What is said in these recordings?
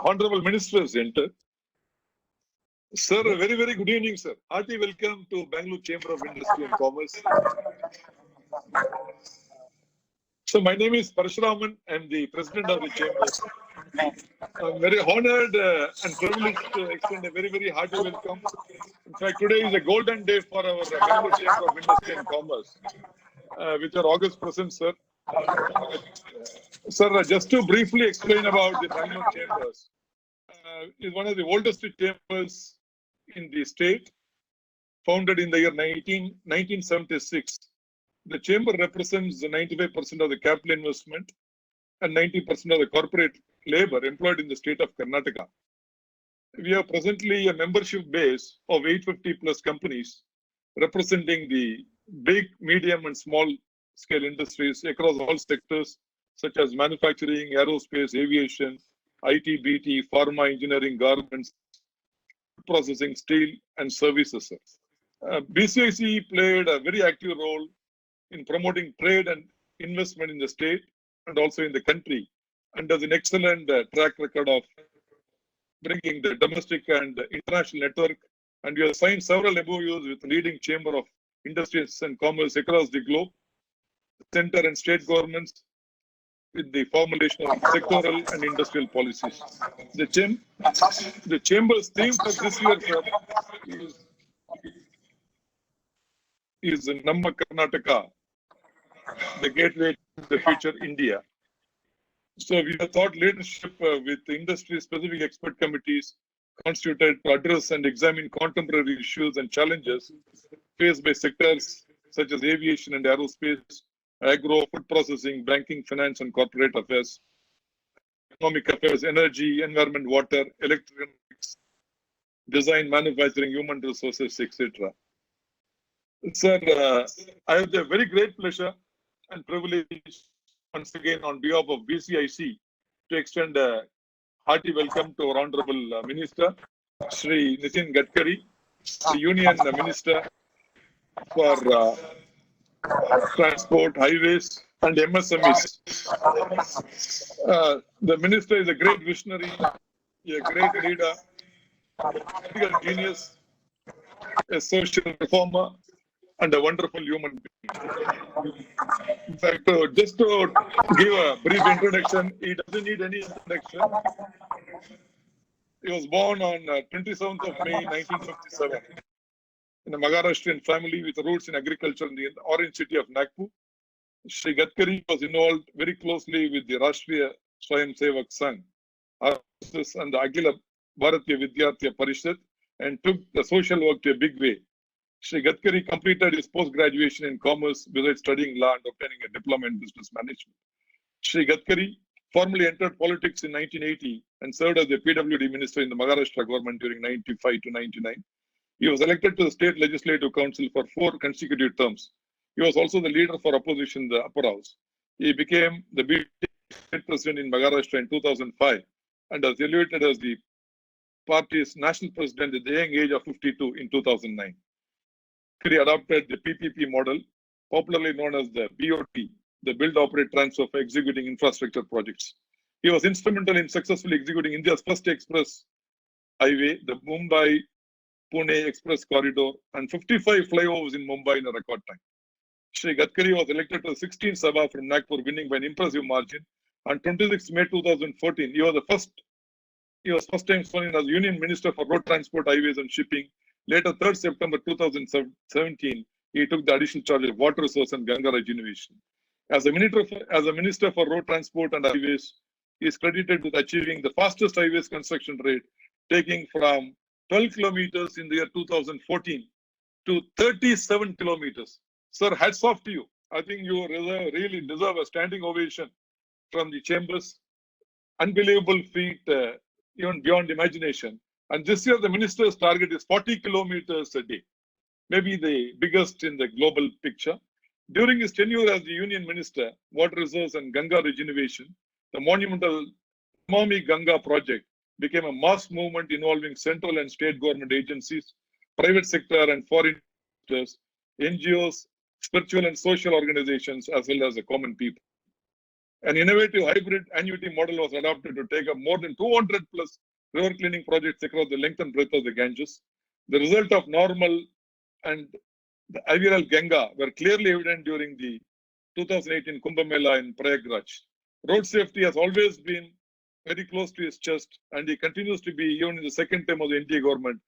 Honorable Minister has entered. Sir, a very, very good evening, sir. Hearty welcome to Bangalore Chamber of Industry and Commerce. So my name is Parashuraman. I'm the president of the chamber. I'm very honored and privileged to extend a very, very hearty welcome. In fact, today is a golden day for our Bangalore Chamber of Industry and Commerce, with your August presence, sir. Sir, just to briefly explain about the Bangalore Chambers, is one of the oldest chambers in the state, founded in the year 1976. The chamber represents 95% of the capital investment and 90% of the corporate labor employed in the state of Karnataka. We have presently a membership base of 850 plus companies representing the big, medium, and small scale industries across all sectors such as manufacturing, aerospace, aviation, IT, BT, pharma, engineering, garments, processing, steel, and services. BCIC played a very active role in promoting trade and investment in the state and also in the country, and has an excellent track record of bringing the domestic and international network. And we have signed several MOUs with leading Chamber of Industries and Commerce across the globe, center and state governments, with the formulation of sectoral and industrial policies. The Chamber's theme for this year, sir, is Namma Karnataka, the gateway to the future India. So we have thought leadership with industry-specific expert committees constituted to address and examine contemporary issues and challenges faced by sectors such as aviation and aerospace, agro, food processing, banking, finance, and corporate affairs, economic affairs, energy, environment, water, electronics, design, manufacturing, human resources, etc. Sir, I have the very great pleasure and privilege once again on behalf of BCIC to extend a hearty welcome to our Honorable Minister, Shri Nitin Gadkari, the Union Minister for Transport, Highways, and MSMEs. The Minister is a great visionary, a great leader, a political genius, a social reformer, and a wonderful human being. In fact, just to give a brief introduction, he doesn't need any introduction. He was born on 27th of May 1957 in a Maharashtrian family with roots in agriculture in the orange city of Nagpur. Shri Gadkari was involved very closely with the Rashtriya Swayam Sevak Sangh RSS and the Akhila Bharatiya Vidyarthi Parishad and took the social work to a big way. Shri Gadkari completed his post-graduation in commerce besides studying law and obtaining a diploma in business management. Shri Gadkari formally entered politics in 1980 and served as the PWD minister in the Maharashtra government during 95 to 99. He was elected to the State Legislative Council for 4 consecutive terms. He was also the leader for opposition in the upper house. He became the state president in Maharashtra in 2005 and was elevated as the party's national president at the young age of 52 in 2009. He adopted the PPP model, popularly known as the BOT, the Build, Operate, Transfer for executing infrastructure projects. He was instrumental in successfully executing India's first express highway, the Mumbai-Pune Express Corridor, and 55 flyovers in Mumbai in a record time. Shri Gadkari was elected to the 16th Sabha from Nagpur, winning by an impressive margin. On 26 May 2014, he was first time sworn in as Union Minister for Road Transport, Highways and Shipping. Later, 3rd September 2017, he took the additional charge of water resource and Ganga regeneration. As a Minister for Road Transport and Highways, he is credited with achieving the fastest highways construction rate, taking from 12 kilometers in the year 2014 to 37 kilometers. Sir, hats off to you. I think you really deserve a standing ovation from the chambers. Unbelievable feat, even beyond imagination. And this year, the minister's target is 40 kilometers a day, maybe the biggest in the global picture. During his tenure as the Union Minister, Water Resource and Ganga Regeneration, the monumental Namami Ganga project became a mass movement involving central and state government agencies, private sector and foreign investors, NGOs, spiritual and social organizations, as well as the common people. An innovative hybrid annuity model was adopted to take up more than 200 plus river cleaning projects across the length and breadth of the Ganges. The result of normal and the IVRL Ganga were clearly evident during the 2018 Kumbh Mela in Prayagraj. Road safety has always been very close to his chest, and he continues to be, even in the second term of the NDA government,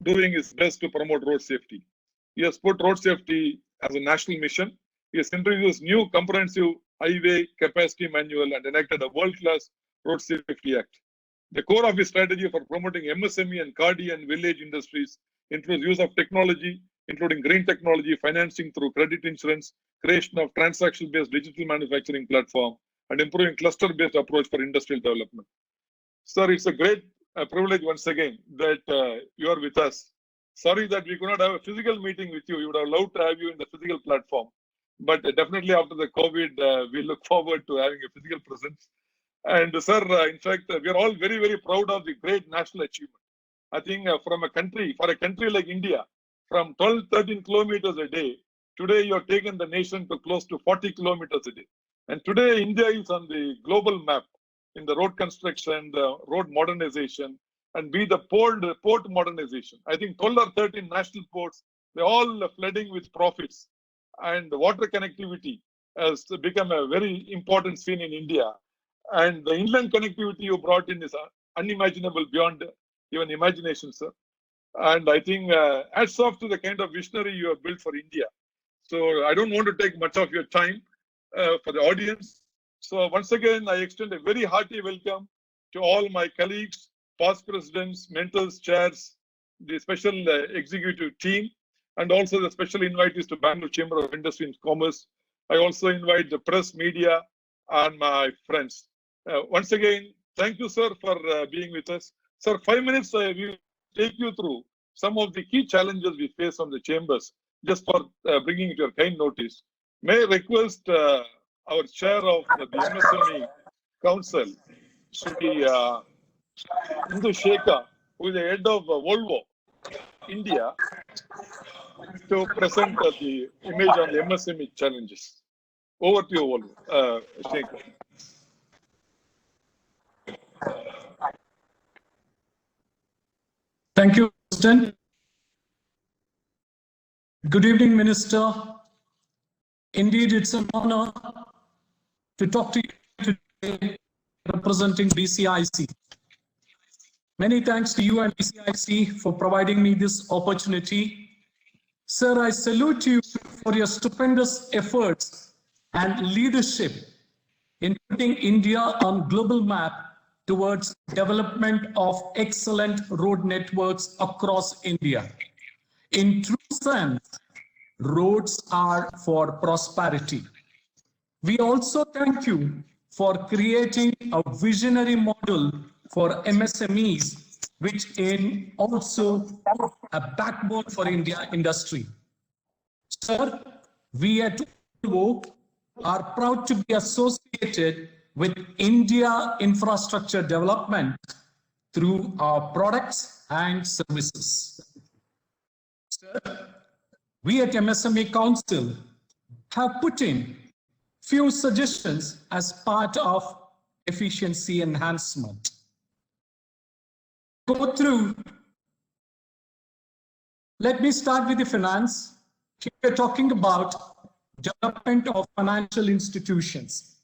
doing his best to promote road safety. He has put road safety as a national mission. He has introduced new comprehensive highway capacity manual and enacted a world-class Road Safety Act. The core of his strategy for promoting MSME and Kadi and village industries includes use of technology, including green technology, financing through credit insurance, creation of transaction-based digital manufacturing platform, and improving cluster-based approach for industrial development. Sir, it's a great privilege once again that you are with us. Sorry that we could not have a physical meeting with you. We would have loved to have you in the physical platform. But definitely after the COVID, we look forward to having a physical presence. And sir, in fact, we are all very, very proud of the great national achievement. I think for a country like India, from 12, 13 kilometers a day, today you have taken the nation to close to 40 kilometers a day. And today India is on the global map in the road construction, the road modernization, and be the port modernization. I think 12 or 13 national ports, they're all flooding with profits. And water connectivity has become a very important scene in India. And the inland connectivity you brought in is unimaginable beyond even imagination, sir. And I think hats off to the kind of visionary you have built for India. So I don't want to take much of your time for the audience. So once again, I extend a very hearty welcome to all my colleagues, past presidents, mentors, chairs, the special executive team, and also the special invitees to Bangalore Chamber of Industry and Commerce. I also invite the press, media, and my friends. Once again, thank you, sir, for being with us. Sir, 5 minutes, we will take you through some of the key challenges we face on the chambers, just for bringing it to your kind notice. May I request our chair of the MSME Council, Shri Indu Shekha, who is the head of Volvo India, to present the image on the MSME challenges. Over to you, Volvo, Shekha. Thank you, President. Good evening, Minister. Indeed, it's an honor to talk to you today representing BCIC. Many thanks to you and BCIC for providing me this opportunity. Sir, I salute you for your stupendous efforts and leadership in putting India on global map towards development of excellent road networks across India. In true sense, roads are for prosperity. We also thank you for creating a visionary model for MSMEs, which is also a backbone for India industry. Sir, we at Volvo are proud to be associated with India infrastructure development through our products and services. Sir, we at MSME Council have put in few suggestions as part of efficiency enhancement. Go through. Let me start with the finance. Here we're talking about development of financial institutions.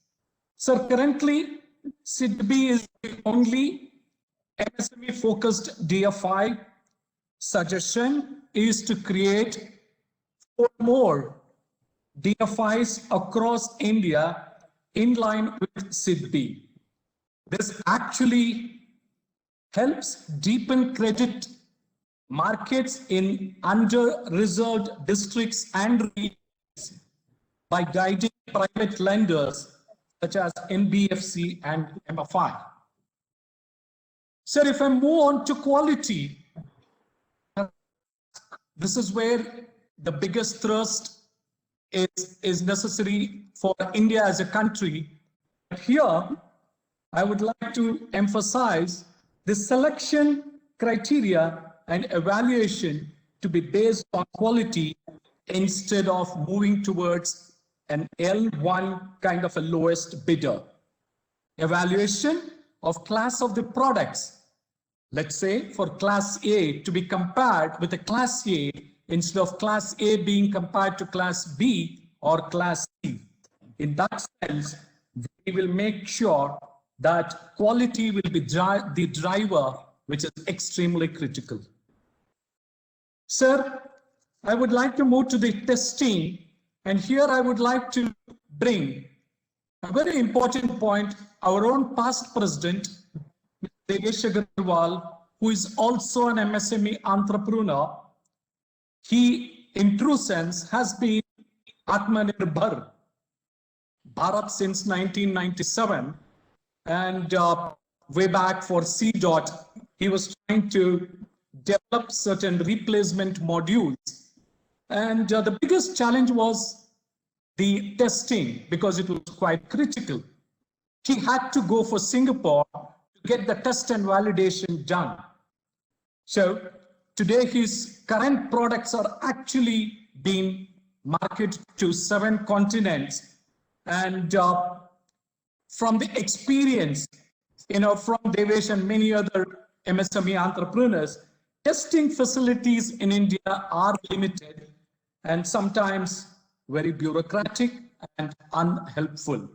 So currently, SIDBI is the only MSME-focused DFI. Suggestion is to create 4 more DFIs across India in line with SIDBI. This actually helps deepen credit markets in under-reserved districts and regions by guiding private lenders such as NBFC and MFI. Sir, if I move on to quality, this is where the biggest thrust is necessary for India as a country. Here, I would like to emphasize the selection criteria and evaluation to be based on quality instead of moving towards an L1 kind of a lowest bidder. Evaluation of class of the products. Let's say for class A to be compared with a class A instead of class A being compared to class B or class C. In that sense, we will make sure that quality will be the driver, which is extremely critical. Sir, I would like to move to the testing, and here I would like to bring a very important point. Our own past president, Devesh Agarwal, who is also an MSME entrepreneur, he, in true sense, has been Atmanirbhar Bharat since 1997, and way back for CDOT, he was trying to develop certain replacement modules. And the biggest challenge was the testing, because it was quite critical. He had to go for Singapore to get the test and validation done. So today his current products are actually being marketed to 7 continents. And from the experience, from Devesh and many other MSME entrepreneurs, testing facilities in India are limited and sometimes very bureaucratic and unhelpful.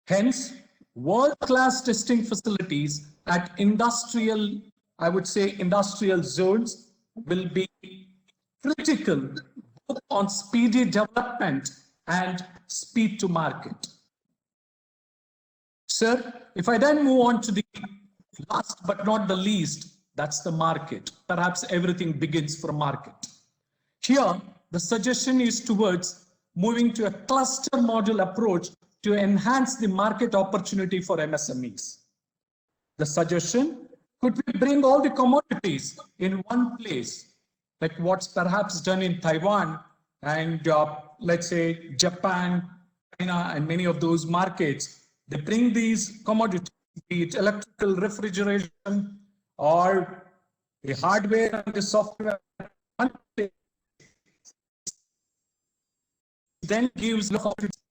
Hence, world-class testing facilities at industrial, I would say industrial zones, will be critical both on speedy development and speed to market. Sir, if I then move on to the last but not the least, that's the market. Perhaps everything begins from market. Here, the suggestion is towards moving to a cluster model approach to enhance the market opportunity for MSMEs. The suggestion could we bring all the commodities in one place, like what's perhaps done in Taiwan and let's say Japan, China, and many of those markets. They bring these commodities, be it electrical refrigeration or the hardware and the software, then gives the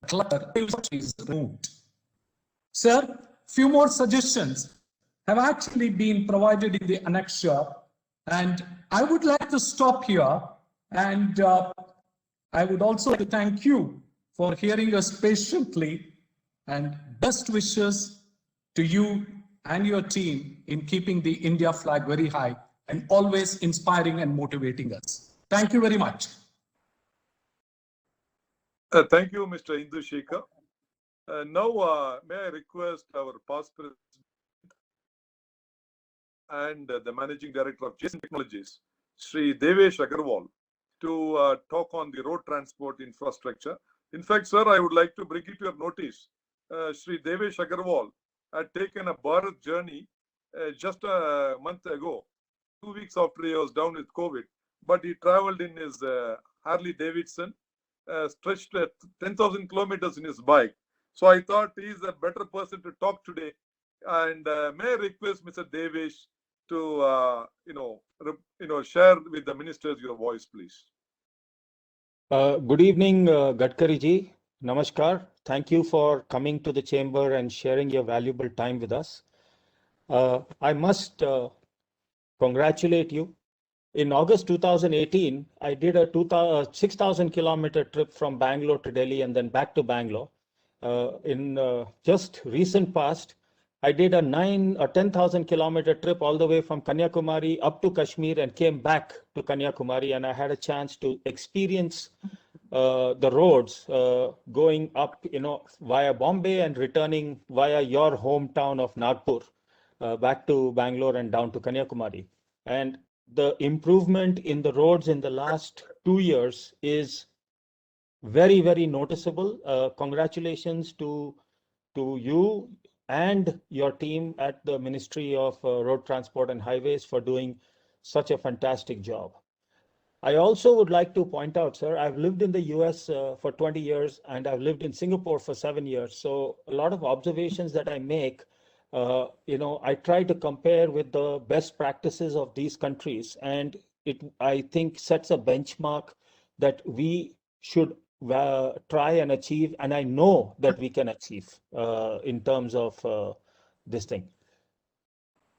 clutter is removed. Sir, few more suggestions have actually been provided in the annexure, and I would like to stop here, and I would also like to thank you for hearing us patiently, and best wishes to you and your team in keeping the India flag very high and always inspiring and motivating us. Thank you very much. Thank you, Mr. Indu Shekhar. Now, may I request our past president and the managing director of Jason Technologies, Sri Devesh Agarwal, to talk on the road transport infrastructure. In fact, sir, I would like to bring it to your notice. Sri Devesh Agarwal had taken a Bharat journey just a month ago, 2 weeks after he was down with COVID, but he traveled in his Harley Davidson, stretched 10,000 kilometers in his bike. So I thought he is a better person to talk today. And may I request Mr. Devesh to share with the ministers your voice, please. Good evening, Gadkari ji. Namaskar. Thank you for coming to the chamber and sharing your valuable time with us. I must congratulate you. In August 2018, I did a 6,000 kilometer trip from Bangalore to Delhi and then back to Bangalore. In just recent past, I did a 10,000 kilometer trip all the way from Kanyakumari up to Kashmir and came back to Kanyakumari, and I had a chance to experience the roads going up, via Bombay and returning via your hometown of Nagpur back to Bangalore and down to Kanyakumari. And the improvement in the roads in the last 2 years is very, very noticeable. Congratulations to you and your team at the Ministry of Road Transport and Highways for doing such a fantastic job. I also would like to point out, sir, I've lived in the US for 20 years and I've lived in Singapore for 7 years. So a lot of observations that I make, I try to compare with the best practices of these countries, and it, I think, sets a benchmark that we should try and achieve, and I know that we can achieve in terms of this thing.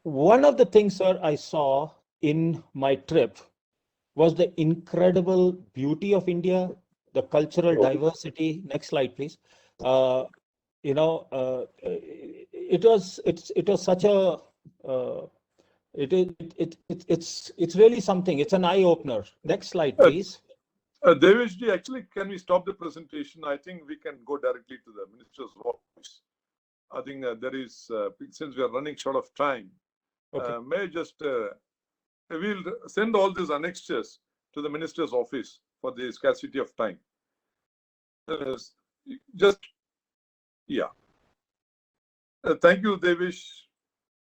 One of the things, sir, I saw in my trip was the incredible beauty of India, the cultural diversity. Next slide, please. You know, it was such a it's really something. It's an eye opener. Next slide, please. Deveshji, actually, can we stop the presentation? I think we can go directly to the minister's office. I think there is, since we are running short of time, Okay. may I just, we'll send all these annexures to the minister's office for the scarcity of time. Just, yeah. Thank you, Devesh.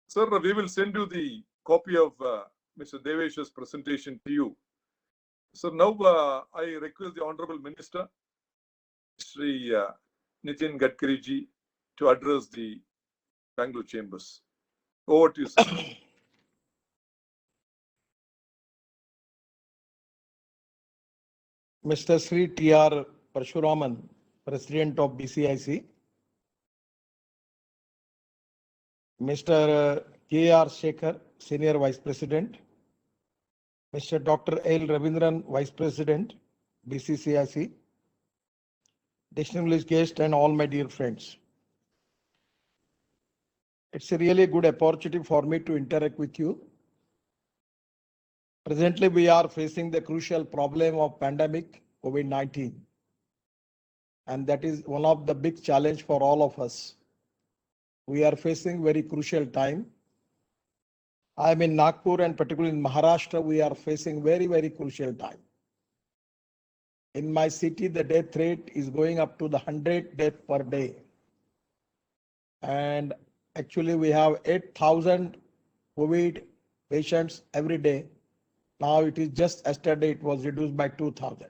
Sir, we will send you the copy of Mr. Devesh's presentation to you. So now I request the Honorable Minister, Sri Nitin Gadkari ji, to address the Bangalore chambers. Over to you, sir. Mr. Sri T.R. Parshuraman, President of BCIC, Mr. K.R. Shekhar, Senior Vice President, Mr. Dr. L. Ravindran, Vice President, BCCIC, distinguished guests and all my dear friends. It's a really good opportunity for me to interact with you. Presently, we are facing the crucial problem of pandemic COVID-19. And that is one of the big challenge for all of us. We are facing very crucial time. I am in Nagpur and particularly in Maharashtra, we are facing very, very crucial time. In my city, the death rate is going up to the 100 deaths per day. And actually we have 8,000 COVID patients every day. Now it is just yesterday, it was reduced by 2,000.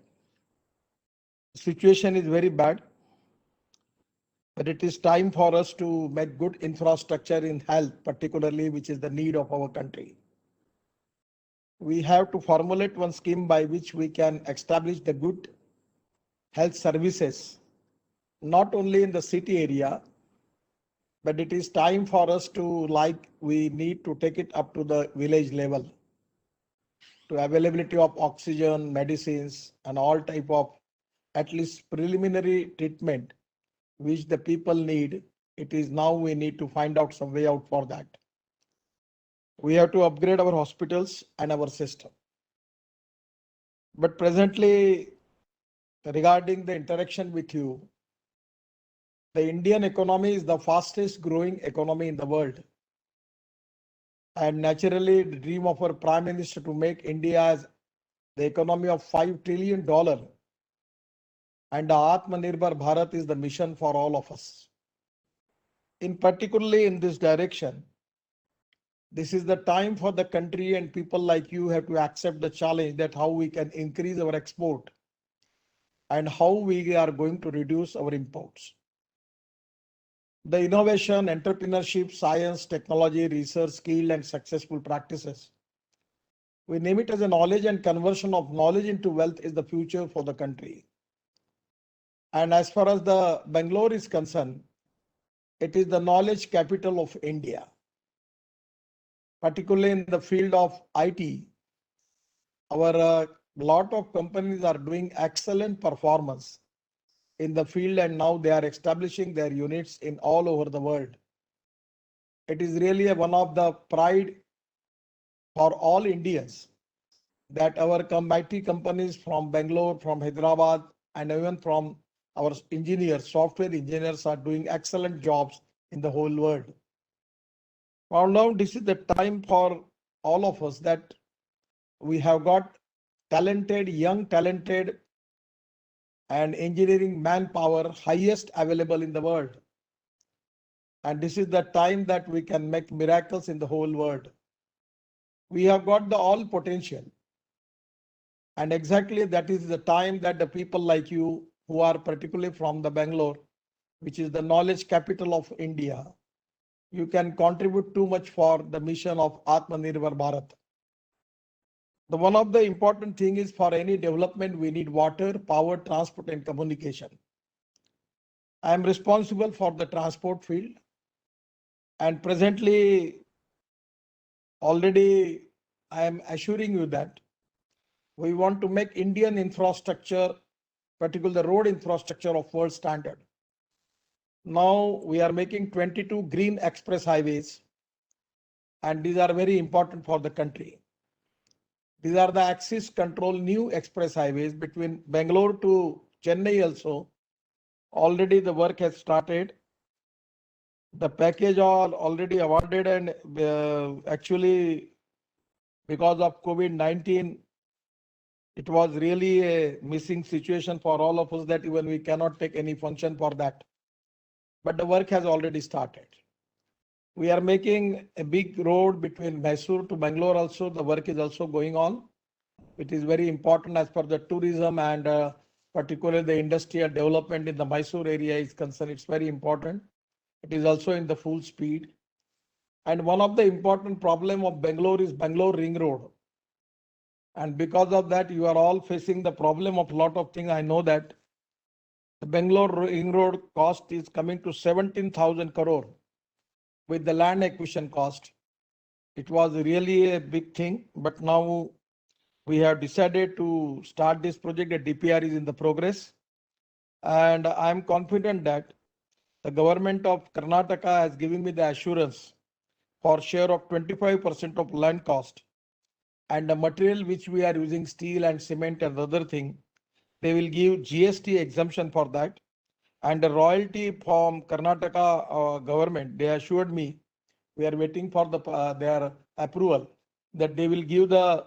The situation is very bad, but it is time for us to make good infrastructure in health, particularly which is the need of our country. We have to formulate one scheme by which we can establish the good health services, not only in the city area, but it is time for us to, we need to take it up to the village level, to availability of oxygen, medicines, and all type of at least preliminary treatment which the people need. It is now we need to find out some way out for that. We have to upgrade our hospitals and our system. But presently, regarding the interaction with you, the Indian economy is the fastest growing economy in the world. And naturally, the dream of our Prime Minister to make India as the economy of $5 trillion. And the Atmanirbhar Bharat is the mission for all of us. In particularly in this direction, this is the time for the country and people like you have to accept the challenge that how we can increase our export and how we are going to reduce our imports. The innovation, entrepreneurship, science, technology, research, skill, and successful practices. We name it as a knowledge and conversion of knowledge into wealth is the future for the country. And as far as the Bangalore is concerned, it is the knowledge capital of India. Particularly in the field of IT, our lot of companies are doing excellent performance in the field, and now they are establishing their units in all over the world. It is really one of the pride for all Indians that our IT companies from Bangalore, from Hyderabad, and even from our engineers, software engineers are doing excellent jobs in the whole world. Now this is the time for all of us that we have got talented, young, talented and engineering manpower highest available in the world. And this is the time that we can make miracles in the whole world. We have got the all potential. And exactly that is the time that the people like you who are particularly from the Bangalore, which is the knowledge capital of India, you can contribute too much for the mission of Atmanirbhar Bharat. The one of the important thing is for any development, we need water, power, transport and communication. I am responsible for the transport field and presently already I am assuring you that we want to make Indian infrastructure, particularly the road infrastructure of world standard. Now we are making 22 green express highways and these are very important for the country. These are the axis control new express highways between Bangalore to Chennai also. Already the work has started. The package are already awarded and actually because of COVID-19, it was really a missing situation for all of us that even we cannot take any function for that. But the work has already started. We are making a big road between Mysore to Bangalore also. The work is also going on. It is very important as per the tourism and particularly the industrial development in the Mysore area is concerned. It's very important. It is also in the full speed. And one of the important problem of Bangalore is Bangalore Ring Road. And because of that, you are all facing the problem of lot of things. I know that the Bangalore Ring Road cost is coming to 17,000 crore with the land acquisition cost. It was really a big thing, but now we have decided to start this project. The DPR is in the progress. And I am confident that the government of Karnataka has given me the assurance for share of 25% of land cost. And the material which we are using, steel and cement and other thing, they will give GST exemption for that. And the royalty from Karnataka government, they assured me, we are waiting for their approval, that they will give the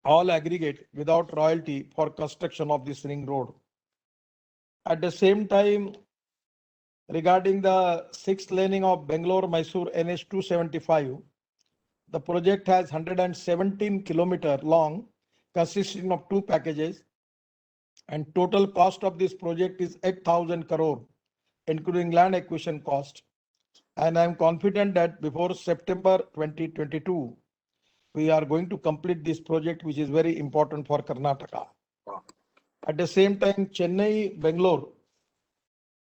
all aggregate without royalty for construction of this ring road. At the same time, regarding the 6th laning of Bangalore-Mysore NH 275, the project has 117 kilometer long, consisting of 2 packages, and total cost of this project is 8,000 crore, including land acquisition cost. And I am confident that before September 2022, we are going to complete this project, which is very important for Karnataka. At the same time, Chennai-Bangalore,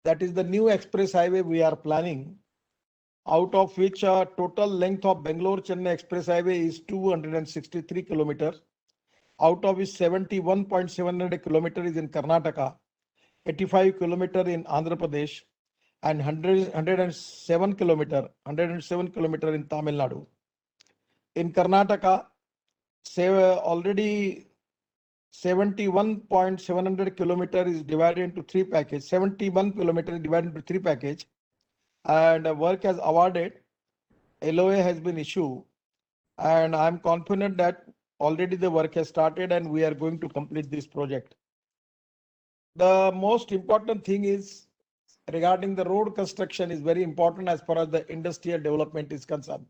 that is the new express highway we are planning, out of which total length of Bangalore-Chennai express highway is 263 kilometers. Out of which 71.700 kilometers is in Karnataka, 85 kilometers in Andhra Pradesh, and 107 kilometers in Tamil Nadu. In Karnataka, already 71.700 kilometers is divided into 3 packages. 71 kilometers divided into 3 packages, and work has awarded. LOA has been issued, and I am confident that already the work has started and we are going to complete this project. The most important thing is regarding the road construction is very important as far as the industrial development is concerned.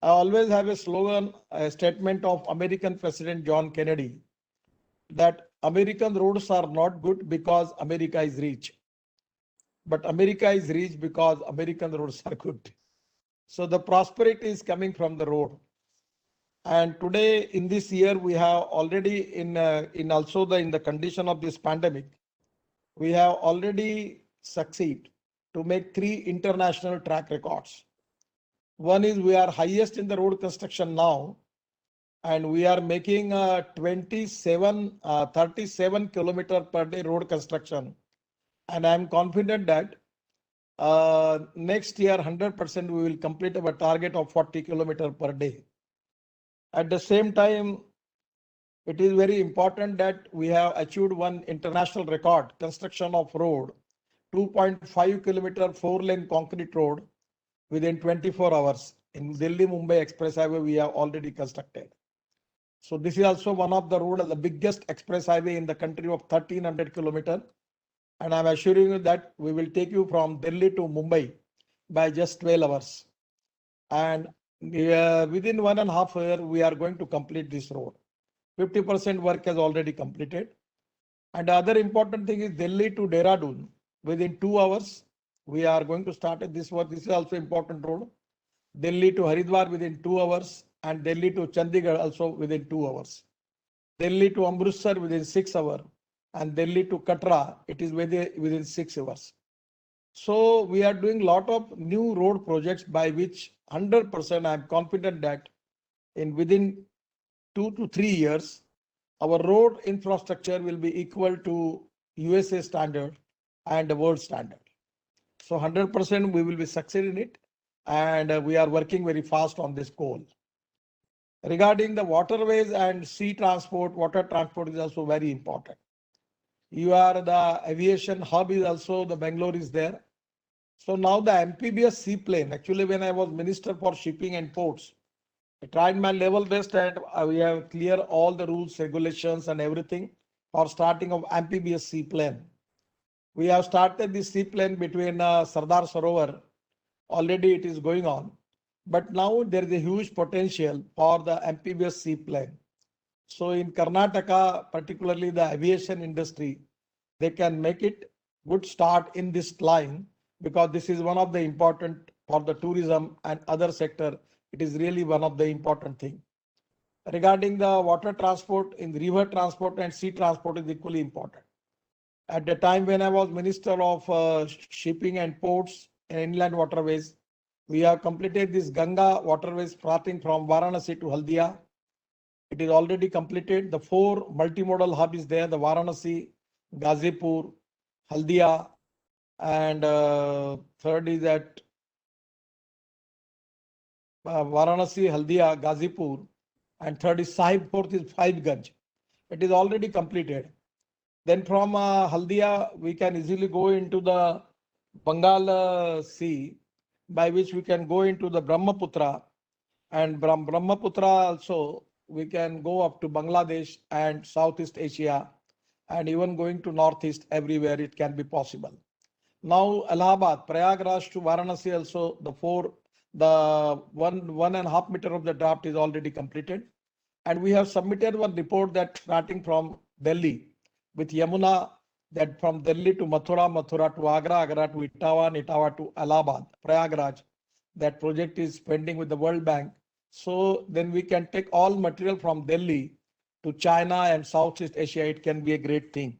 I always have a slogan, a statement of American President John Kennedy, that American roads are not good because America is rich, but America is rich because American roads are good. So the prosperity is coming from the road. And today in this year, we have already in the condition of this pandemic, we have already succeeded to make 3 international track records. One is we are highest in the road construction now, and we are making 37 kilometer per day road construction. And I am confident that next year 100% we will complete our target of 40 kilometer per day. At the same time, it is very important that we have achieved one international record, construction of road, 2.5 kilometer 4-lane concrete road within 24 hours. In Delhi-Mumbai Express Highway, we have already constructed. So this is also one of the road, the biggest express highway in the country of 1300 kilometers. And I'm assuring you that we will take you from Delhi to Mumbai by just 12 hours. And within 1.5 years, we are going to complete this road. 50% work has already completed. And the other important thing is Delhi to Dehradun. Within 2 hours, we are going to start this work. This is also important road. Delhi to Haridwar within 2 hours. and Delhi to Chandigarh also within 2 hours. Delhi to Amritsar within 6 hours, and Delhi to Katra, it is within 6 hours. So we are doing a lot of new road projects by which 100% I am confident that in within 2 to 3 years, our road infrastructure will be equal to USA standard and the world standard. So 100% we will be succeeding it, and we are working very fast on this goal. Regarding the waterways and sea transport, water transport is also very important. You are the aviation hub is also the Bangalore is there. So now the amphibious seaplane, actually when I was Minister for Shipping and Ports, I tried my level best and we have clear all the rules, regulations and everything for starting of amphibious seaplane. We have started the seaplane between Sardar Sarovar. Already it is going on. But now there is a huge potential for the amphibious seaplane. So in Karnataka, particularly the aviation industry, they can make it good start in this line because this is one of the important for the tourism and other sector. It is really one of the important thing. Regarding the water transport, in river transport and sea transport is equally important. At the time when I was Minister of Shipping and Ports and Inland Waterways, we have completed this Ganga waterways starting from Varanasi to Haldia. It is already completed. The 4 multimodal hub is there, the Varanasi, Gazipur, Haldia, and third is at Varanasi, Haldia, Gazipur, and third is Sahib, fourth is Sahibganj. It is already completed. Then from Haldia, we can easily go into the Bengal Sea, by which we can go into the Brahmaputra, and from Brahmaputra also we can go up to Bangladesh and Southeast Asia, and even going to Northeast, everywhere it can be possible. Now Allahabad, Prayagraj to Varanasi also, the 1.5 meter of the draft is already completed. And we have submitted one report that starting from Delhi with Yamuna, that from Delhi to Mathura, Mathura to Agra, Agra to Etawah, Etawah to Allahabad, Prayagraj. That project is pending with the World Bank. So then we can take all material from Delhi to China and Southeast Asia. It can be a great thing.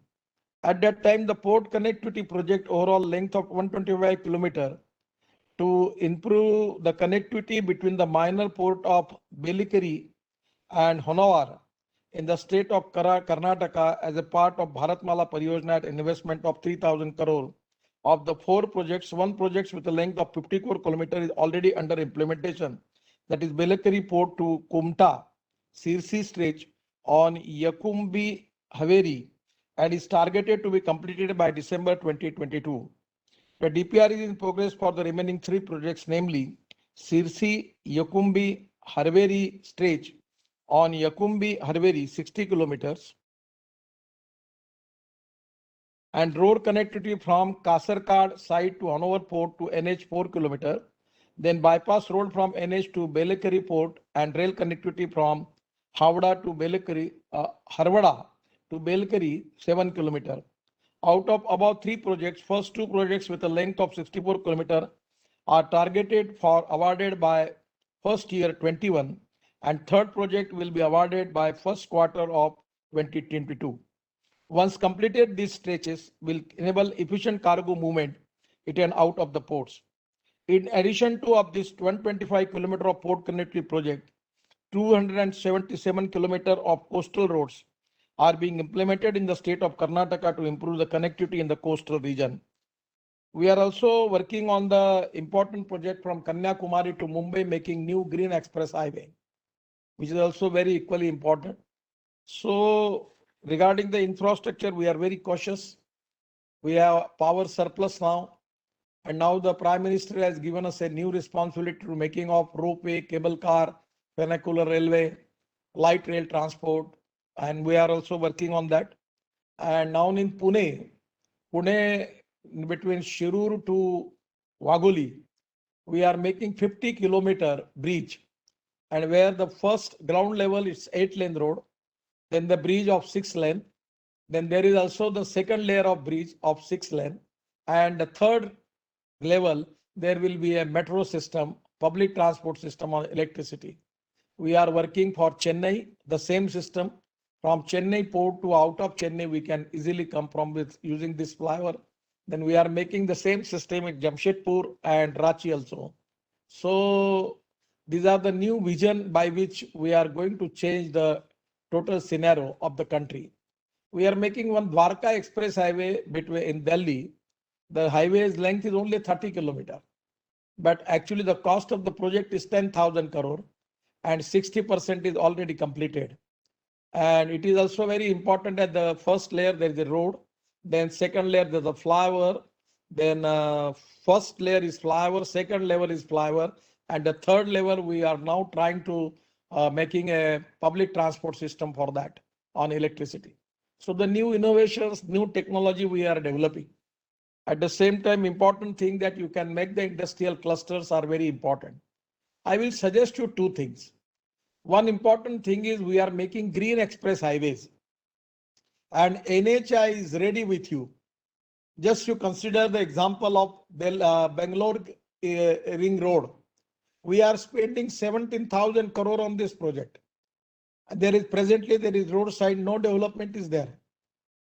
At that time, the port connectivity project overall length of 125 kilometer to improve the connectivity between the minor port of Belikari and Honawar in the state of Karnataka as a part of Bharatmala Pariyojana at investment of 3,000 crore. Of the 4 projects, 1 project with a length of 54 kilometers is already under implementation. That is Belikari Port to Kumta, Sirsi Stretch on Yakumbi Haveri, and is targeted to be completed by December 2022. The DPR is in progress for the remaining 3 projects, namely Sirsi, Yakumbi, Harveri Stretch on Yakumbi Harveri 60 kilometers, and road connectivity from Kasarkad site to Hanover Port to NH 4 kilometer, then bypass road from NH to Belikari Port, and rail connectivity from Havda to Belikari, Harwada to Belikari 7 kilometer. Out of about 3 projects, first 2 projects with a length of 64 kilometer are targeted for awarded by first year 21, and third project will be awarded by first quarter of 2022. Once completed, these stretches will enable efficient cargo movement in and out of the ports. In addition to of this 125 kilometer of port connectivity project, 277 kilometer of coastal roads are being implemented in the state of Karnataka to improve the connectivity in the coastal region. We are also working on the important project from Kanyakumari to Mumbai, making new Green Express Highway, which is also very equally important. So regarding the infrastructure, we are very cautious. We have power surplus now. And now the Prime Minister has given us a new responsibility to making of ropeway, cable car, vernacular railway, light rail transport. And we are also working on that. And now in Pune between Shirur to Wagoli, we are making 50 kilometer bridge. And where the first ground level is 8-lane road, then the bridge of 6 lane. Then there is also the second layer of bridge of 6 lane. And the third level, there will be a metro system, public transport system on electricity. We are working for Chennai, the same system. From Chennai port to out of Chennai, we can easily come from with using this flyover. Then we are making the same system in Jamshedpur and Ranchi also. So these are the new vision by which we are going to change the total scenario of the country. We are making one Dwarka Express Highway between in Delhi. The highway's length is only 30 kilometers, but actually the cost of the project is 10,000 crore and 60% is already completed. And it is also very important at the first layer there is a road, then second layer there's a flyover, then first layer is flyover, second level is flyover, and the third level we are now trying to making a public transport system for that on electricity. So the new innovations, new technology we are developing. At the same time, important thing that you can make the industrial clusters are very important. I will suggest you two things. One important thing is we are making green express highways and NHI is ready with you. Just you consider the example of Bangalore Ring Road. We are spending 17,000 crore on this project. There is roadside, no development is there.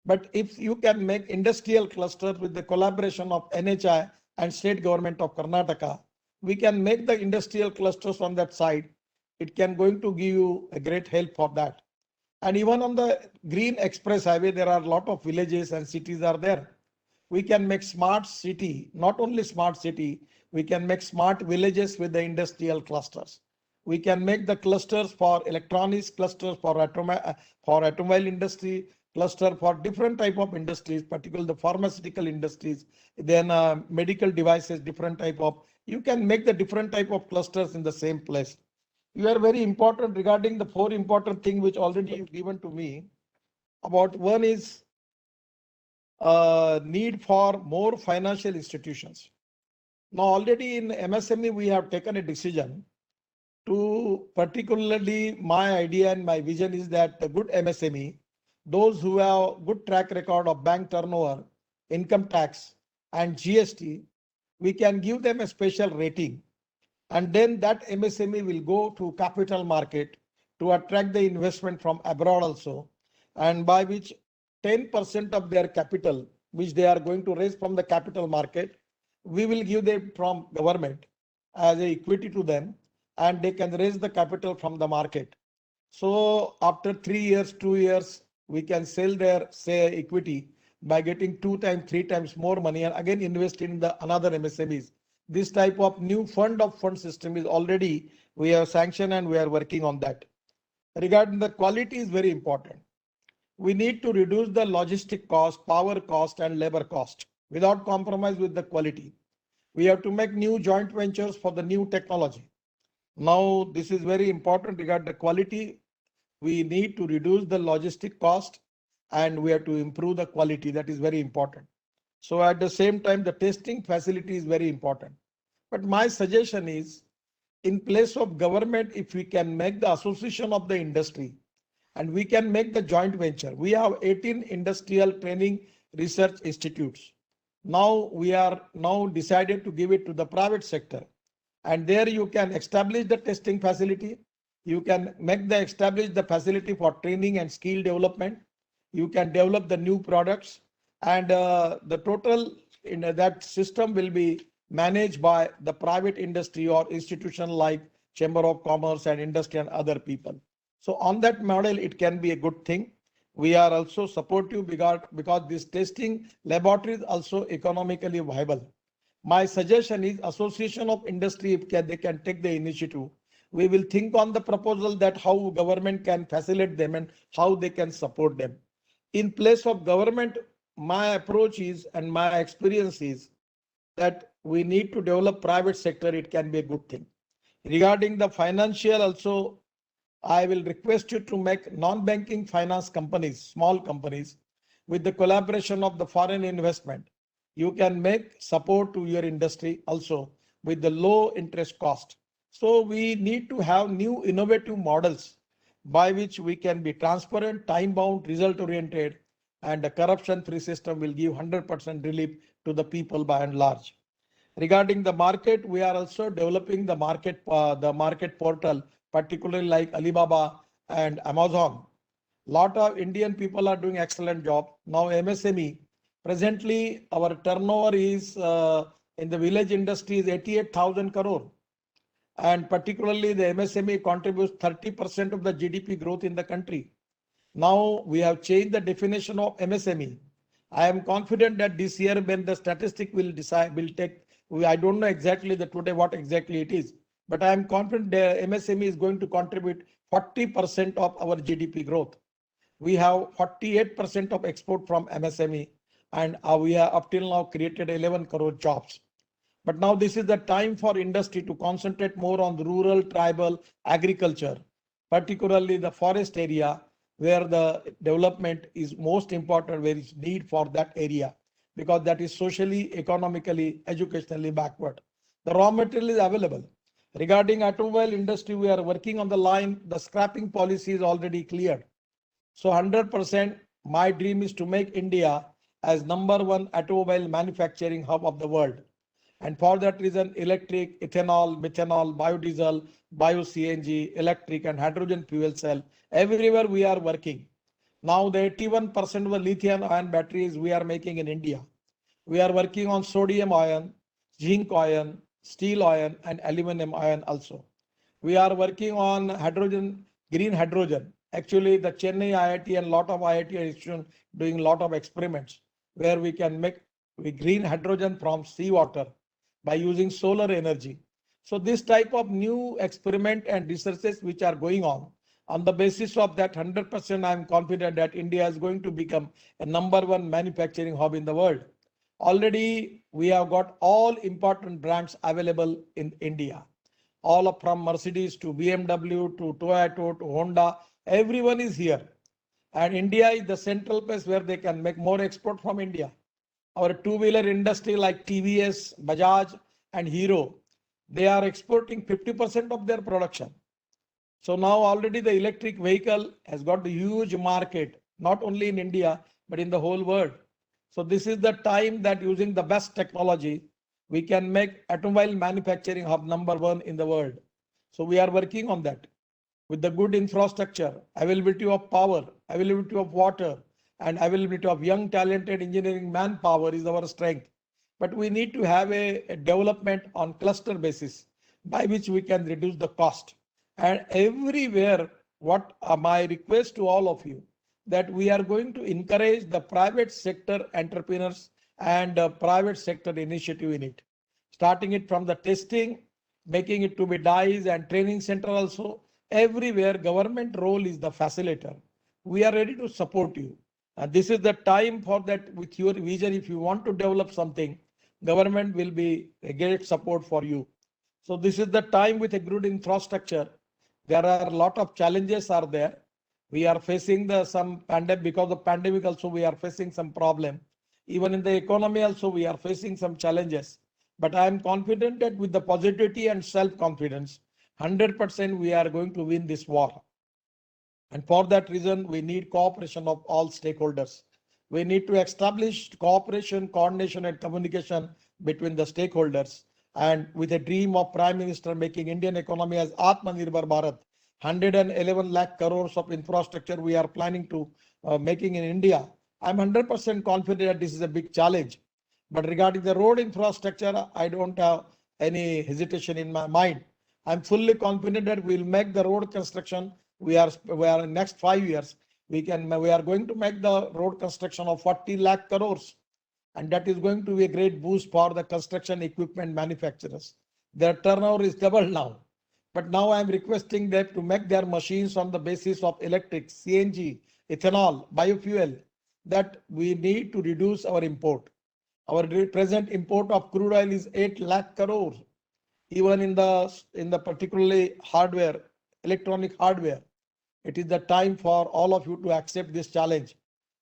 But if you can make industrial clusters with the collaboration of NHI and state government of Karnataka, we can make the industrial clusters on that side. It can going to give you a great help for that. And even on the Green Express Highway, there are a lot of villages and cities are there. We can make smart city, not only smart city, we can make smart villages with the industrial clusters. We can make the clusters for electronics, clusters for automobile industry, cluster for different type of industries, particularly the pharmaceutical industries, then medical devices, different type of, you can make the different type of clusters in the same place. You are very important regarding the four important things which already you've given to me. About one is need for more financial institutions. Now already in MSME we have taken a decision to, particularly my idea and my vision is that the good MSME, those who have good track record of bank turnover, income tax and GST, we can give them a special rating. And then that MSME will go to capital market to attract the investment from abroad also. And by which 10% of their capital, which they are going to raise from the capital market, we will give them from government as a equity to them, and they can raise the capital from the market. So after 3 years, 2 years, we can sell their say equity by getting 2 times, 3 times more money and again invest in the another MSMEs. This type of new fund of fund system is already we have sanctioned and we are working on that. Regarding the quality is very important. We need to reduce the logistic cost, power cost and labor cost without compromise with the quality. We have to make new joint ventures for the new technology. Now this is very important regarding the quality. We need to reduce the logistic cost and we have to improve the quality. That is very important. So at the same time, the testing facility is very important. But my suggestion is, in place of government, if we can make the association of the industry and we can make the joint venture. We have 18 industrial training research institutes. Now we are now decided to give it to the private sector. And there you can establish the testing facility. You can establish the facility for training and skill development. You can develop the new products. And the total in that system will be managed by the private industry or institution like Chamber of Commerce and Industry and other people. So on that model, it can be a good thing. We are also supportive because this testing laboratory is also economically viable. My suggestion is association of industry, if they can take the initiative. We will think on the proposal that how government can facilitate them and how they can support them. In place of government, my approach is and my experience is that we need to develop private sector. It can be a good thing. Regarding the financial also, I will request you to make non-banking finance companies, small companies, with the collaboration of the foreign investment. You can make support to your industry also with the low interest cost. So we need to have new innovative models by which we can be transparent, time-bound, result-oriented, and the corruption-free system will give 100% relief to the people by and large. Regarding the market, we are also developing the market portal particularly like Alibaba and Amazon. Lot of Indian people are doing excellent job. Now MSME, presently our turnover is in the village industry is 88,000 crore. And particularly the MSME contributes 30% of the GDP growth in the country. Now we have changed the definition of MSME. I am confident that this year when the statistic will decide, will take, I don't know exactly the today what exactly it is, but I am confident the MSME is going to contribute 40% of our GDP growth. We have 48% of export from MSME, and we have up till now created 11 crore jobs. But now this is the time for industry to concentrate more on the rural, tribal, agriculture, particularly the forest area where the development is most important, where is need for that area, because that is socially, economically, educationally backward. The raw material is available. Regarding automobile industry, we are working on the line. The scrapping policy is already cleared. So 100%, my dream is to make India as #1 automobile manufacturing hub of the world. And for that reason, electric, ethanol, methanol, biodiesel, bio-CNG, electric and hydrogen fuel cell, everywhere we are working. Now the 81% of the lithium ion batteries we are making in India. We are working on sodium ion, zinc ion, steel ion and aluminum ion also. We are working on hydrogen, green hydrogen. Actually, the Chennai IIT and lot of IIT institutions doing a lot of experiments where we can make green hydrogen from seawater by using solar energy. So this type of new experiment and researches which are going on the basis of that 100%, I am confident that India is going to become a #1 manufacturing hub in the world. Already we have got all important brands available in India. All up from Mercedes to BMW to Toyota to Honda, everyone is here. And India is the central place where they can make more export from India. Our two-wheeler industry like TVS, Bajaj and Hero, they are exporting 50% of their production. So now already the electric vehicle has got a huge market, not only in India, but in the whole world. So this is the time that using the best technology, we can make automobile manufacturing hub #1 in the world. So we are working on that with the good infrastructure, availability of power, availability of water, and availability of young talented engineering manpower is our strength. But we need to have a development on cluster basis by which we can reduce the cost. And everywhere, what my request to all of you, that we are going to encourage the private sector entrepreneurs and private sector initiative in it, starting it from the testing, making it to be dies and training center also. Everywhere government role is the facilitator. We are ready to support you. And this is the time for that. With your vision, if you want to develop something, government will be a great support for you. So this is the time with a good infrastructure. There are a lot of challenges are there. We are facing some pandemic, because of pandemic also we are facing some problem. Even in the economy also we are facing some challenges. But I am confident that with the positivity and self-confidence, 100% we are going to win this war. And for that reason, we need cooperation of all stakeholders. We need to establish cooperation, coordination and communication between the stakeholders. And with a dream of Prime Minister making Indian economy as Atmanirbhar Bharat, 111 lakh crores of infrastructure we are planning to making in India. I'm 100% confident that this is a big challenge. But regarding the road infrastructure, I don't have any hesitation in my mind. I'm fully confident that we'll make the road construction. We are in next 5 years. We are going to make the road construction of 40 lakh crores. And that is going to be a great boost for the construction equipment manufacturers. Their turnover is double now. But now I'm requesting them to make their machines on the basis of electric, CNG, ethanol, biofuel, that we need to reduce our import. Our present import of crude oil is 8 lakh crores. Even in the particularly hardware, electronic hardware, it is the time for all of you to accept this challenge,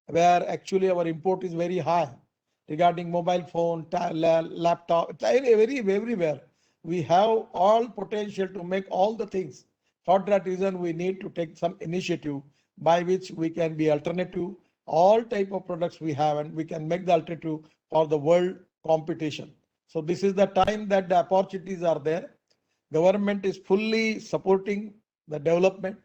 where actually our import is very high regarding mobile phone, laptop, everywhere. We have all potential to make all the things. For that reason, we need to take some initiative by which we can be alternative. All type of products we have, and we can make the alternative for the world competition. So this is the time that the opportunities are there. Government is fully supporting the development.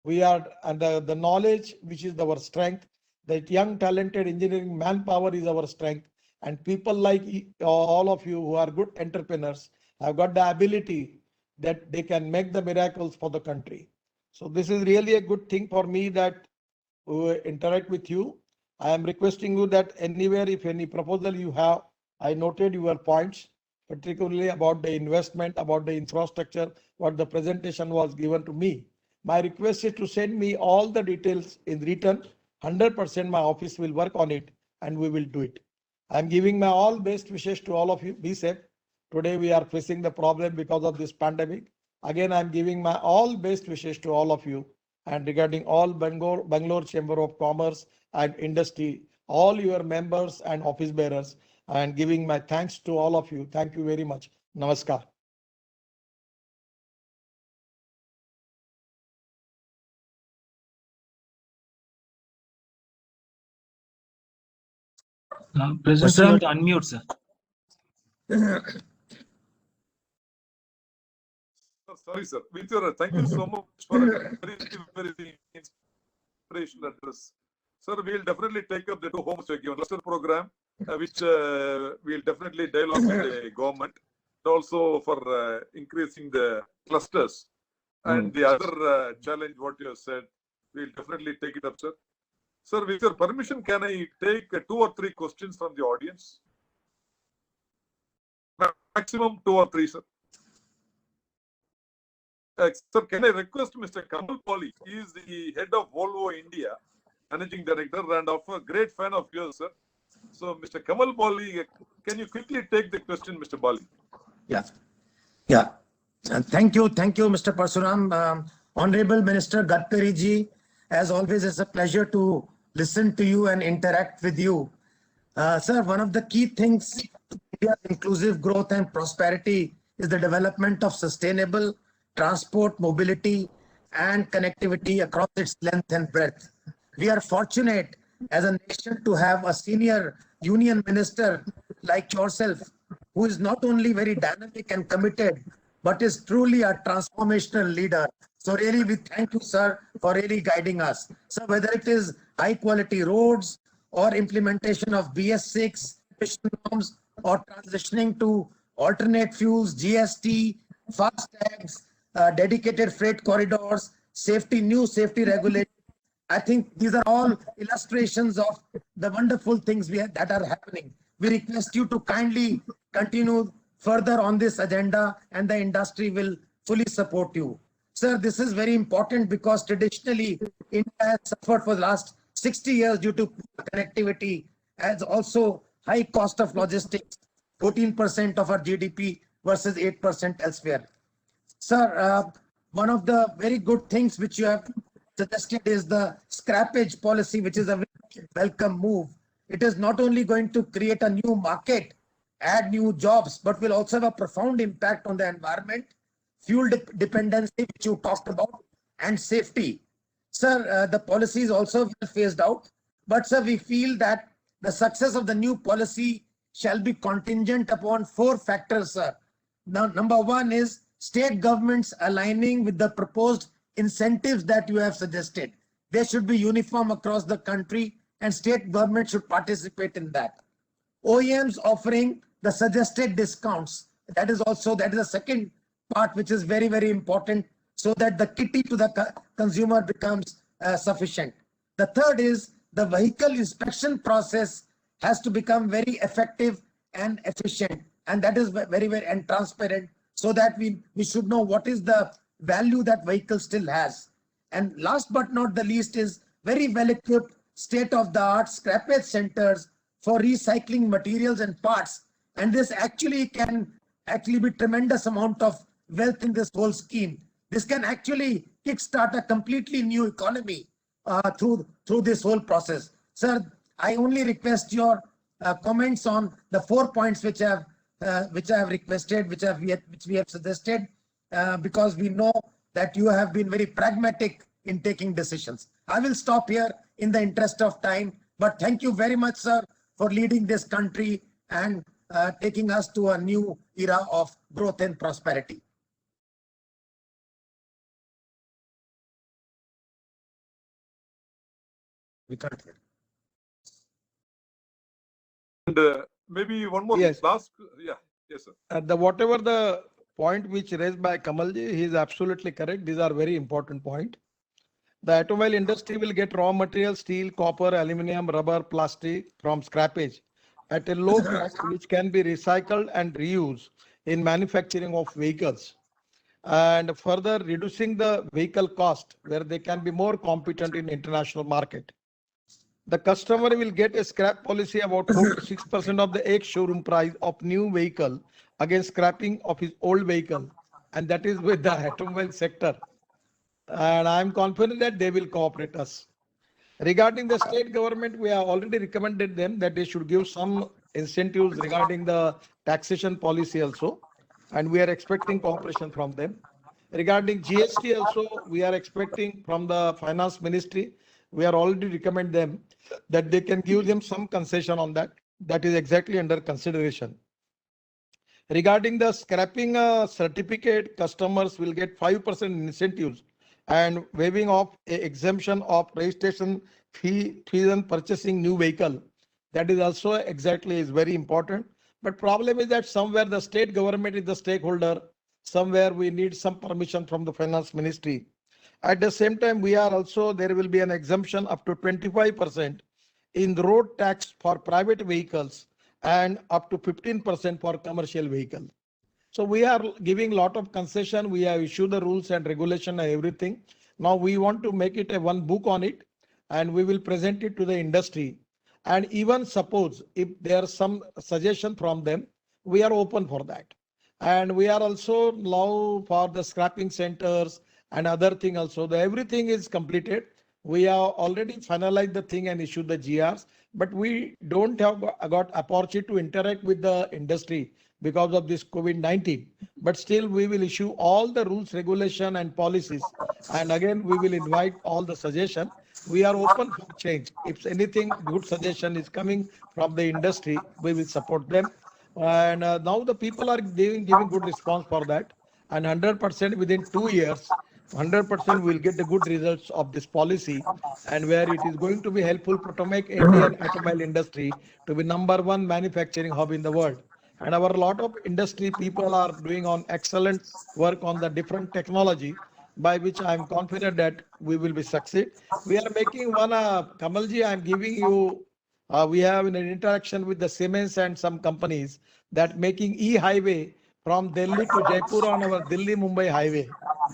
We are, and the knowledge, which is our strength, that young, talented engineering manpower is our strength. And people like all of you who are good entrepreneurs have got the ability that they can make the miracles for the country. So this is really a good thing for me that we interact with you. I am requesting you that anywhere, if any proposal you have, I noted your points, particularly about the investment, about the infrastructure, what the presentation was given to me. My request is to send me all the details in written. 100% my office will work on it and we will do it. I'm giving my all best wishes to all of you. Be safe. Today we are facing the problem because of this pandemic. Again, I'm giving my all best wishes to all of you. And regarding all Bangalore Chamber of Commerce and Industry, all your members and office bearers, and giving my thanks to all of you. Thank you very much. Namaskar. President, sir, you have to unmute, sir. Sorry, sir. Vichara, thank you so much for a very inspirational address. Sir, we'll definitely take up the 2 homes given cluster program, which we'll definitely dialogue with the government, also for increasing the clusters. And the other challenge, what you have said, we'll definitely take it up, sir. Sir, with your permission, can I take 2 or 3 questions from the audience? Maximum 2 or 3, sir. Sir, can I request Mr. Kamal Pali? He is the head of Volvo India, managing director, and of a great fan of yours, sir. So, Mr. Kamal Pali, can you quickly take the question, Mr. Bali? Yeah. Thank you, Mr. Parsuram. Honorable Minister Gadkari ji, as always, it's a pleasure to listen to you and interact with you. Sir, one of the key things to India's inclusive growth and prosperity is the development of sustainable transport, mobility, and connectivity across its length and breadth. We are fortunate as a nation to have a senior union minister like yourself, who is not only very dynamic and committed, but is truly a transformational leader. So really, we thank you, sir, for really guiding us. So whether it is high quality roads or implementation of BS6 norms or transitioning to alternate fuels, GST, fast tags, dedicated freight corridors, new safety regulations. I think these are all illustrations of the wonderful things that are happening. We request you to kindly continue further on this agenda, and the industry will fully support you. Sir, this is very important because traditionally India has suffered for the last 60 years due to poor connectivity, as also high cost of logistics, 14% of our GDP versus 8% elsewhere. Sir, one of the very good things which you have suggested is the scrappage policy, which is a very welcome move. It is not only going to create a new market, add new jobs, but will also have a profound impact on the environment, fuel dependency, which you talked about, and safety. Sir, the policy is also well phased out, but sir, we feel that the success of the new policy shall be contingent upon 4 factors, sir. Now, number 1 is state governments aligning with the proposed incentives that you have suggested. They should be uniform across the country, and state government should participate in that. OEMs offering the suggested discounts. That is the second part, which is very, very important, so that the kitty to the consumer becomes sufficient. The third is the vehicle inspection process has to become very effective and efficient, and that is very, very and transparent, so that we should know what is the value that vehicle still has. And last but not the least is very well equipped state-of-the-art scrappage centers for recycling materials and parts. And this can be tremendous amount of wealth in this whole scheme. This can actually kickstart a completely new economy through this whole process. Sir, I only request your comments on the 4 points which I have requested, which we have suggested, because we know that you have been very pragmatic in taking decisions. I will stop here in the interest of time, but thank you very much, sir, for leading this country and taking us to a new era of growth and prosperity. We can't hear. And maybe one more Yes. last, yeah, yes, sir. Whatever the point which raised by Kamalji, he is absolutely correct. These are very important point. The automobile industry will get raw material, steel, copper, aluminum, rubber, plastic from scrappage at a low cost, which can be recycled and reused in manufacturing of vehicles. And further reducing the vehicle cost where they can be more competent in international market. The customer will get a scrap policy about 4 to 6% of the ex-showroom price of new vehicle against scrapping of his old vehicle. And that is with the automobile sector. And I'm confident that they will cooperate us. Regarding the state government, we have already recommended them that they should give some incentives regarding the taxation policy also. And we are expecting cooperation from them. Regarding GST also, we are expecting from the finance ministry. We are already recommend them that they can give them some concession on that. That is exactly under consideration. Regarding the scrapping certificate, customers will get 5% incentives and waiving of a exemption of registration fees and purchasing new vehicle. That is also exactly is very important. But problem is that somewhere the state government is the stakeholder. Somewhere we need some permission from the finance ministry. At the same time, we are also, there will be an exemption up to 25% in the road tax for private vehicles and up to 15% for commercial vehicle. So we are giving lot of concession. We have issued the rules and regulation and everything. Now we want to make it a one book on it and we will present it to the industry. And even suppose if there are some suggestion from them, we are open for that. And we are also now for the scrapping centers and other thing also. Everything is completed. We have already finalized the thing and issued the GRs, but we don't have got opportunity to interact with the industry because of this COVID-19. But still we will issue all the rules, regulation and policies. And again, we will invite all the suggestion. We are open for change. If anything good suggestion is coming from the industry, we will support them. And now the people are giving good response for that. And 100% within 2 years, 100% will get the good results of this policy and where it is going to be helpful to make Indian automobile industry to be #1 manufacturing hub in the world. And our lot of industry people are doing on excellent work on the different technology by which I am confident that we will be succeed. We are making one, Kamalji, I am giving you, we have an interaction with the Siemens and some companies that making e-highway from Delhi to Jaipur on our Delhi-Mumbai highway.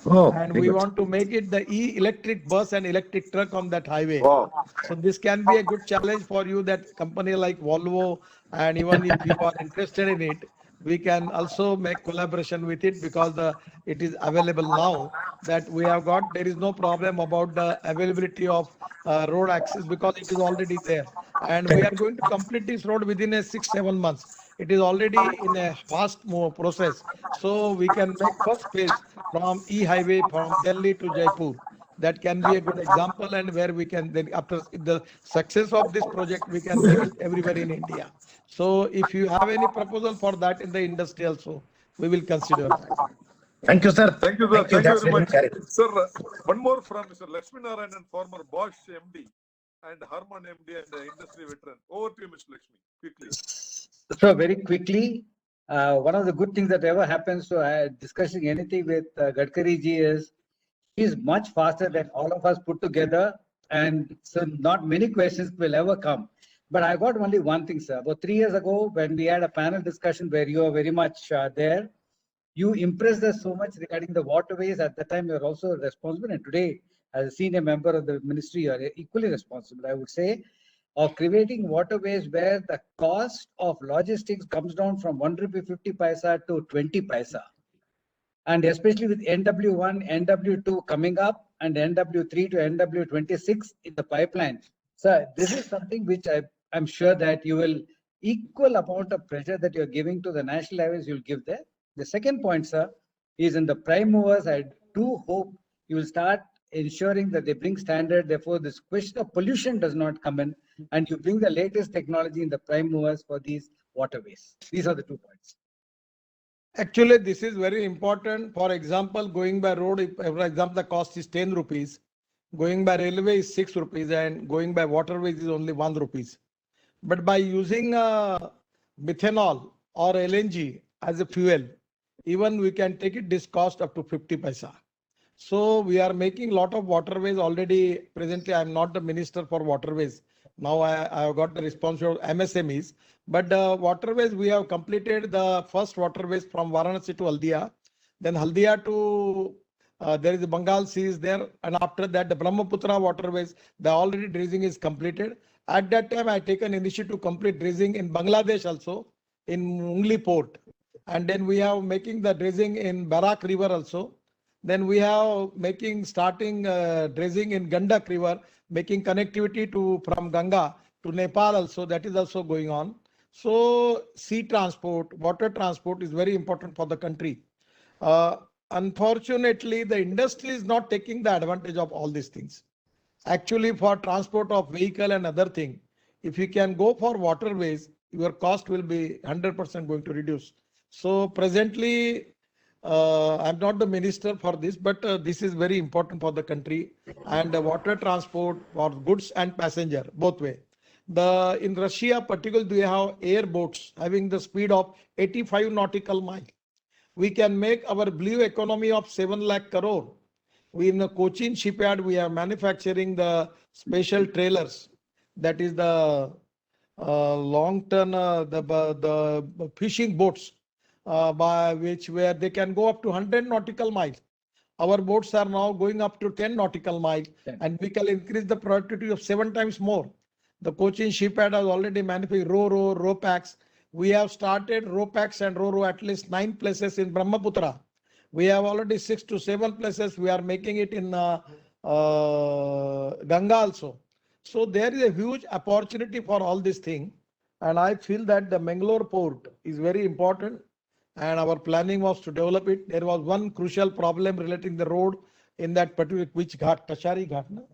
Oh, And very we good. want to make it the electric bus and electric truck on that highway. Wow. So this can be a good challenge for you that company like Volvo, and even if you are interested in it, we can also make collaboration with it because it is available now that we have got, there is no problem about the availability of road access because it is already there. And we are going to complete this road within a 6-7 months. It is already in a fast move process. So we can make first phase from e-highway from Delhi to Jaipur. That can be a good example and where we can then after the success of this project, we can make it everywhere in India. So if you have any proposal for that in the industry also, we will consider that. Thank you, sir. Thank you, sir. Thank you That's very much. encouraging. Sir, one more from Mr. Lakshmi Narayanan, former Bosch MD and Harman MD and industry veteran. Over to you, Mr. Lakshmi, quickly. So very quickly, one of the good things that ever happens to discussing anything with Gadkari ji is he's much faster than all of us put together, and so not many questions will ever come. But I got only one thing, sir. About 3 years ago, when we had a panel discussion where you are very much there, you impressed us so much regarding the waterways. At that time, you are also responsible, and today, as a senior member of the ministry, you are equally responsible, I would say, of creating waterways where the cost of logistics comes down from 1 rupee 50 paisa to 20 paisa. And especially with NW1, NW2 coming up and NW3 to NW26 in the pipeline. So this is something which I'm sure that you will equal amount of pressure that you're giving to the national highways, you'll give there. The second point, sir, is in the prime movers. I do hope you will start ensuring that they bring standard. Therefore, this question of pollution does not come in, and you bring the latest technology in the prime movers for these waterways. These are the 2 points. Actually, this is very important. For example, going by road, if, for example, the cost is 10 rupees. Going by railway is 6 rupees and going by waterways is only 1 rupees. But by using methanol or LNG as a fuel, even we can take it this cost up to 50 paisa. So we are making lot of waterways already. Presently, I am not the minister for waterways. Now I have got the responsibility of MSMEs. But waterways, we have completed the first waterways from Varanasi to Haldia. Then Haldia to there is the Bengal Sea is there, and after that the Brahmaputra waterways, the already dredging is completed. At that time, I take an initiative to complete dredging in Bangladesh also, in Mungli port, and then we have making the dredging in Barak River also. Then we have starting dredging in Gandak River, making connectivity to from Ganga to Nepal also. That is also going on. So sea transport, water transport is very important for the country. Unfortunately, the industry is not taking the advantage of all these things. Actually, for transport of vehicle and other thing, if you can go for waterways, your cost will be 100% going to reduce. So presently, I'm not the minister for this, but this is very important for the country, and water transport for goods and passenger both way. In Russia, particularly, they have airboats having the speed of 85 nautical mile. We can make our blue economy of 7 lakh crore. We in the Cochin shipyard, we are manufacturing the special trailers. That is the long term, the fishing boats by which where they can go up to 100 nautical miles. Our boats are now going up to 10 nautical miles, and we can increase the productivity of 7 times more. The Cochin shipyard has already manufactured ro packs. We have started ro packs and ro at least 9 places in Brahmaputra. We have already 6 to 7 places. We are making it in Ganga also. So there is a huge opportunity for all this thing. And I feel that the Mangalore port is very important. And our planning was to develop it. There was one crucial problem relating the road in that particular, which ghat, Kashari Ghat, no?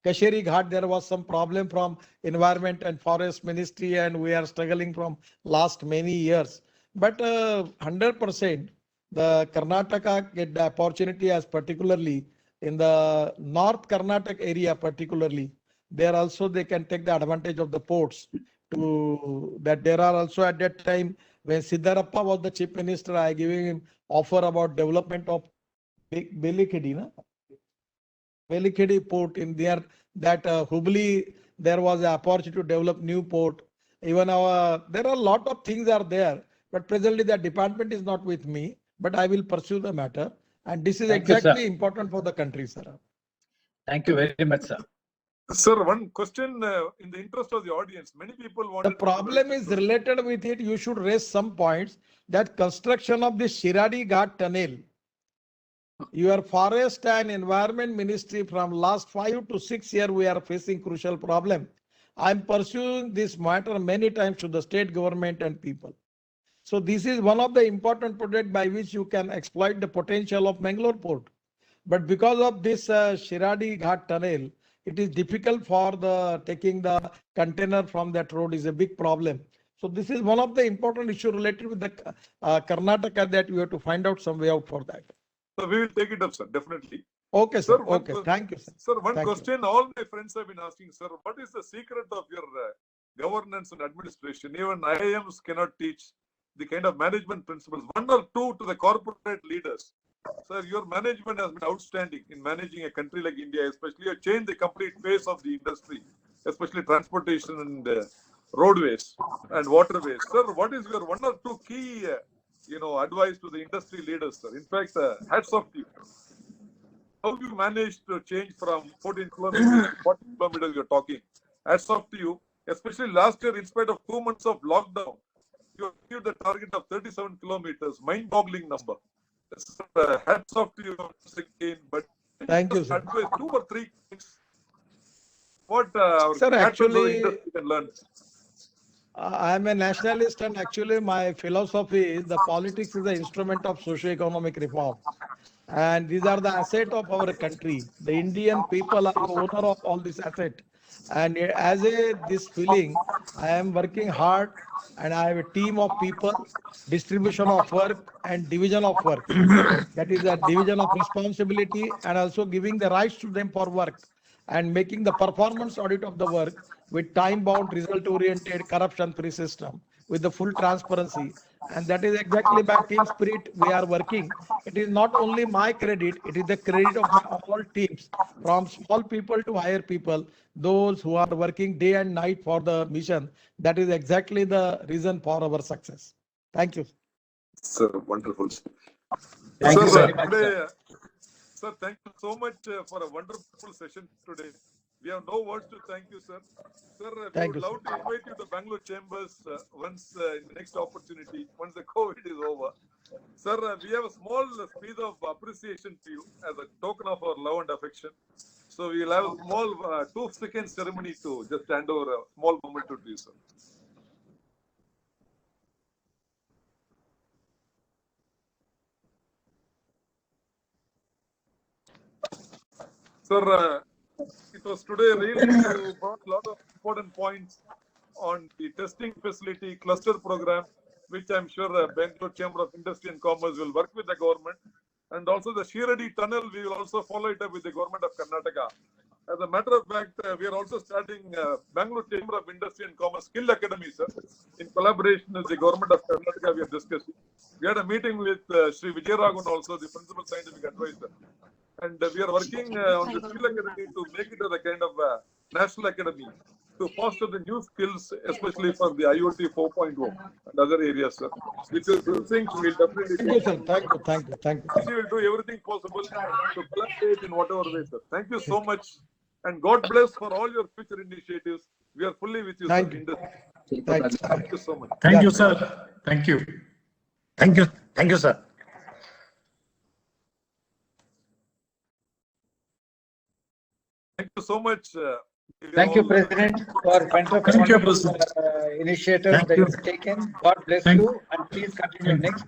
Kashari Ghat, there was some problem from Environment and Forest Ministry, and we are struggling from last many years. But 100%, the Karnataka get the opportunity, as particularly in the North Karnataka area, particularly, there also they can take the advantage of the ports. To that, there are also at that time when Siddharappa was the chief minister, I giving him offer about development of Belikhedi, na? Belikhedi port in there, that Hubli, there was an opportunity to develop new port. Even there are a lot of things are there, but presently the department is not with me, but I will pursue the matter. And this is Thank you, exactly sir. important for the country, sir. Thank you very much, sir. Sir, one question in the interest of the audience. Many people want The problem is related with it. You should raise some points that construction of the Shiradi Ghat tunnel. Your Forest and Environment Ministry from last 5 to 6 years, we are facing crucial problem. I'm pursuing this matter many times to the state government and people. So this is one of the important projects by which you can exploit the potential of Mangalore port. But because of this Shiradi Ghat tunnel, it is difficult for the taking the container from that road is a big problem. So this is one of the important issue related with the Karnataka that we have to find out some way out for that. So we will take it up, sir, definitely. Okay, sir. Okay, thank you, sir. Sir, one Thank you. question all my friends have been asking, sir. What is the secret of your governance and administration? Even IIMs cannot teach the kind of management principles. 1 or 2 to the corporate leaders. Sir, your management has been outstanding in managing a country like India, especially you changed the complete face of the industry, especially transportation and roadways and waterways. Sir, what is your 1 or 2 key advice to the industry leaders, sir? In fact, hats off to you. How you managed to change from 14 kilometers to 40 kilometers you're talking? Hats off to you. Especially last year, in spite of 2 months of lockdown, you achieved the target of 37 kilometers, mind-boggling number. Sir, hats off to you once again. But Thank you, sir. advise 2 or 3 things. What our Sir, actually, industry can learn. I am a nationalist, and actually my philosophy is the politics is the instrument of socio-economic reform. And these are the asset of our country. The Indian people are the owner of all this asset. And as this feeling, I am working hard and I have a team of people, distribution of work and division of work. That is a division of responsibility and also giving the rights to them for work and making the performance audit of the work with time-bound, result-oriented, corruption-free system with the full transparency. And that is exactly by team spirit we are working. It is not only my credit, it is the credit of my all teams, from small people to higher people, those who are working day and night for the mission. That is exactly the reason for our success. Thank you. Sir, wonderful. Thank you Sir, very much, today, sir. sir, thank you so much for a wonderful session today. We have no words to thank you, sir. Sir, we Thank would you, love to invite you to Bangalore Chambers once in the next opportunity, once the COVID is over. Sir, we have a small speech of appreciation to you as a token of our love and affection. So we will have a small 2-second ceremony to just hand over a small moment to you, sir. Sir, it was today really you brought a lot of important points on the testing facility cluster program, which I'm sure Bangalore Chamber of Industry and Commerce will work with the government. And also the Shiradi tunnel, we will also follow it up with the government of Karnataka. As a matter of fact, we are also starting Bangalore Chamber of Industry and Commerce Skill Academy, sir. In collaboration with the government of Karnataka, we are discussing. We had a meeting with Sri Vijay Raghavan, also the principal scientific advisor. And we are working on the skill academy to make it as a kind of national academy to foster the new skills, especially for the IoT 4.0 and other areas, sir. Which is things we'll definitely Thank you, sir. Thank you. we will do everything possible to collaborate in whatever way, sir. Thank you so much. And God bless for all your future initiatives. We are fully with you, Thank sir. you. Thank you. Thank you so much. Thank you, sir. Thank you. Thank you. Thank you, sir. Thank you so much. Thank you, President, for Thank you, President. initiative Thank that you. you've taken. God bless Thank- you and please continue next.